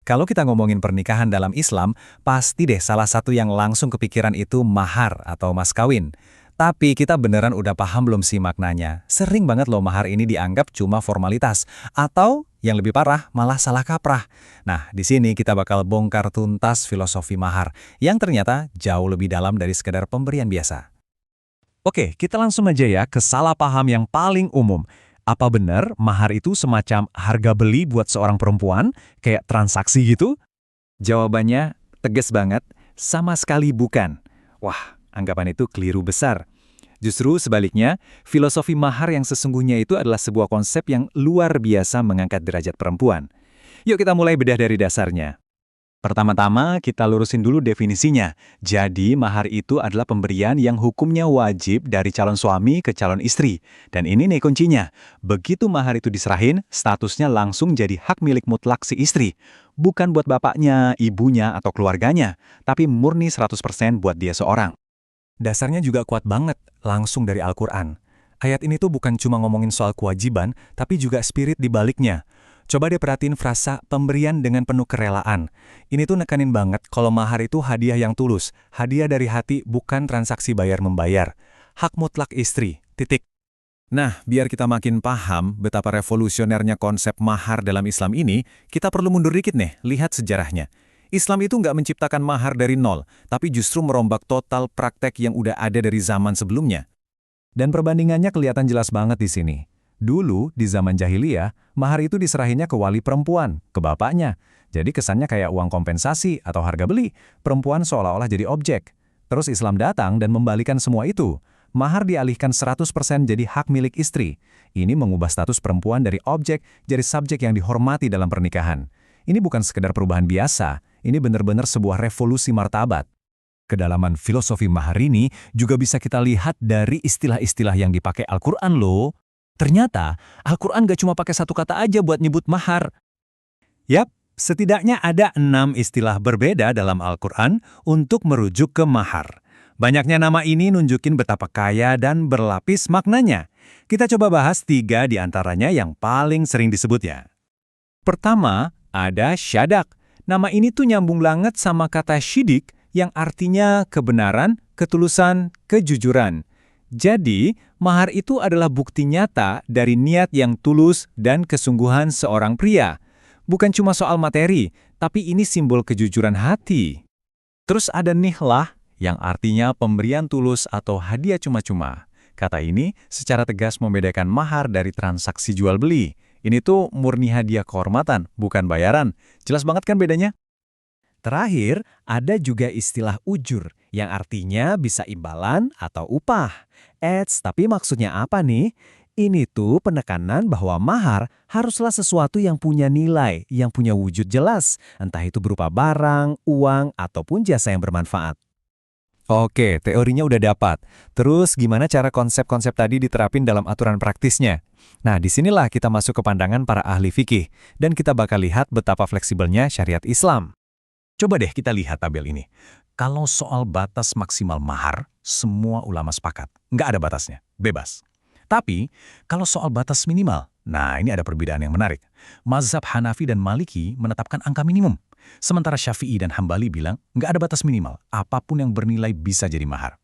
Kalau kita ngomongin pernikahan dalam Islam, pasti deh salah satu yang langsung kepikiran itu mahar atau mas kawin. Tapi kita beneran udah paham belum sih maknanya? Sering banget loh mahar ini dianggap cuma formalitas. Atau yang lebih parah, malah salah kaprah. Nah, di sini kita bakal bongkar tuntas filosofi mahar, yang ternyata jauh lebih dalam dari sekedar pemberian biasa. Oke, kita langsung aja ya ke salah paham yang paling umum. Apa benar mahar itu semacam harga beli buat seorang perempuan, kayak transaksi gitu? Jawabannya tegas banget, sama sekali bukan. Wah, anggapan itu keliru besar. Justru sebaliknya, filosofi mahar yang sesungguhnya itu adalah sebuah konsep yang luar biasa mengangkat derajat perempuan. Yuk kita mulai bedah dari dasarnya. Pertama-tama, kita lurusin dulu definisinya. Jadi, mahar itu adalah pemberian yang hukumnya wajib dari calon suami ke calon istri. Dan ini nih kuncinya. Begitu mahar itu diserahin, statusnya langsung jadi hak milik mutlak si istri. Bukan buat bapaknya, ibunya, atau keluarganya, tapi murni 100% buat dia seorang. Dasarnya juga kuat banget, langsung dari Al-Quran. Ayat ini tuh bukan cuma ngomongin soal kewajiban, tapi juga spirit di baliknya. Coba deh perhatiin frasa pemberian dengan penuh kerelaan. Ini tuh nekanin banget kalau mahar itu hadiah yang tulus, hadiah dari hati bukan transaksi bayar-membayar. Hak mutlak istri, titik. Nah, biar kita makin paham betapa revolusionernya konsep mahar dalam Islam ini, kita perlu mundur dikit nih, lihat sejarahnya. Islam itu nggak menciptakan mahar dari nol, tapi justru merombak total praktek yang udah ada dari zaman sebelumnya. Dan perbandingannya kelihatan jelas banget di sini. Dulu, di zaman jahiliyah, mahar itu diserahinnya ke wali perempuan, ke bapaknya. Jadi kesannya kayak uang kompensasi atau harga beli. Perempuan seolah-olah jadi objek. Terus Islam datang dan membalikan semua itu. Mahar dialihkan 100% jadi hak milik istri. Ini mengubah status perempuan dari objek jadi subjek yang dihormati dalam pernikahan. Ini bukan sekedar perubahan biasa, ini benar-benar sebuah revolusi martabat. Kedalaman filosofi mahar ini juga bisa kita lihat dari istilah-istilah yang dipakai Al-Quran loh. Ternyata, Al-Quran gak cuma pakai satu kata aja buat nyebut mahar. Yap, setidaknya ada 6 istilah berbeda dalam Al-Quran untuk merujuk ke mahar. Banyaknya nama ini nunjukin betapa kaya dan berlapis maknanya. Kita coba bahas 3 di antaranya yang paling sering disebutnya. Pertama, ada syadak. Nama ini tuh nyambung banget sama kata syidik yang artinya kebenaran, ketulusan, kejujuran. Jadi, mahar itu adalah bukti nyata dari niat yang tulus dan kesungguhan seorang pria. Bukan cuma soal materi, tapi ini simbol kejujuran hati. Terus ada nihlah, yang artinya pemberian tulus atau hadiah cuma-cuma. Kata ini secara tegas membedakan mahar dari transaksi jual-beli. Ini tuh murni hadiah kehormatan, bukan bayaran. Jelas banget kan bedanya? Terakhir, ada juga istilah ujur, yang artinya bisa imbalan atau upah. Tapi maksudnya apa nih? Ini tuh penekanan bahwa mahar haruslah sesuatu yang punya nilai, yang punya wujud jelas, entah itu berupa barang, uang, ataupun jasa yang bermanfaat. Oke, teorinya udah dapat. Terus gimana cara konsep-konsep tadi diterapin dalam aturan praktisnya? Nah, disinilah kita masuk ke pandangan para ahli fikih, dan kita bakal lihat betapa fleksibelnya syariat Islam. Coba deh kita lihat tabel ini. Kalau soal batas maksimal mahar, semua ulama sepakat. Nggak ada batasnya, bebas. Tapi, kalau soal batas minimal, nah ini ada perbedaan yang menarik. Mazhab Hanafi dan Maliki menetapkan angka minimum. Sementara Syafi'i dan Hambali bilang, nggak ada batas minimal. Apapun yang bernilai bisa jadi mahar.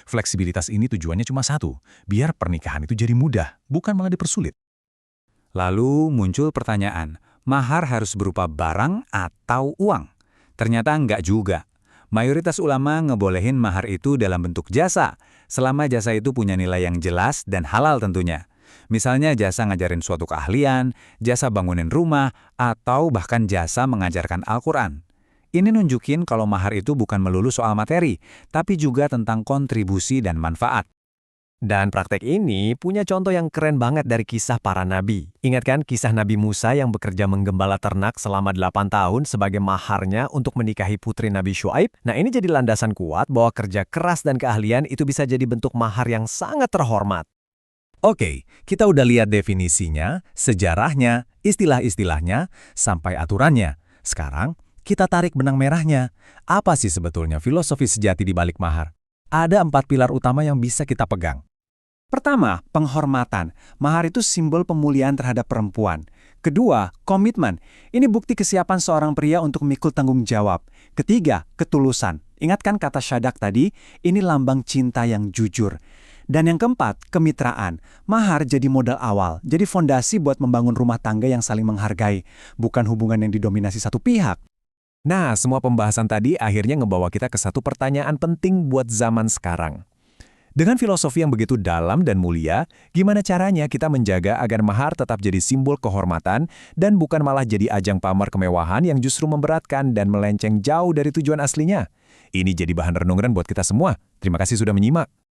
Fleksibilitas ini tujuannya cuma satu, biar pernikahan itu jadi mudah, bukan malah dipersulit. Lalu muncul pertanyaan, mahar harus berupa barang atau uang? Ternyata enggak juga. Mayoritas ulama ngebolehin mahar itu dalam bentuk jasa, selama jasa itu punya nilai yang jelas dan halal tentunya. Misalnya jasa ngajarin suatu keahlian, jasa bangunin rumah, atau bahkan jasa mengajarkan Al-Quran. Ini nunjukin kalau mahar itu bukan melulu soal materi, tapi juga tentang kontribusi dan manfaat. Dan praktek ini punya contoh yang keren banget dari kisah para nabi. Ingat kan kisah Nabi Musa yang bekerja menggembala ternak selama 8 tahun sebagai maharnya untuk menikahi putri Nabi Syuaib? Nah, ini jadi landasan kuat bahwa kerja keras dan keahlian itu bisa jadi bentuk mahar yang sangat terhormat. Oke, kita udah lihat definisinya, sejarahnya, istilah-istilahnya, sampai aturannya. Sekarang, kita tarik benang merahnya. Apa sih sebetulnya filosofi sejati di balik mahar? Ada 4 pilar utama yang bisa kita pegang. Pertama, penghormatan. Mahar itu simbol pemuliaan terhadap perempuan. Kedua, komitmen. Ini bukti kesiapan seorang pria untuk memikul tanggung jawab. Ketiga, ketulusan. Ingatkan kata syadak tadi, ini lambang cinta yang jujur. Dan yang keempat, kemitraan. Mahar jadi modal awal, jadi fondasi buat membangun rumah tangga yang saling menghargai, bukan hubungan yang didominasi satu pihak. Nah, semua pembahasan tadi akhirnya ngebawa kita ke satu pertanyaan penting buat zaman sekarang. Dengan filosofi yang begitu dalam dan mulia, gimana caranya kita menjaga agar mahar tetap jadi simbol kehormatan dan bukan malah jadi ajang pamer kemewahan yang justru memberatkan dan melenceng jauh dari tujuan aslinya? Ini jadi bahan renungan buat kita semua. Terima kasih sudah menyimak.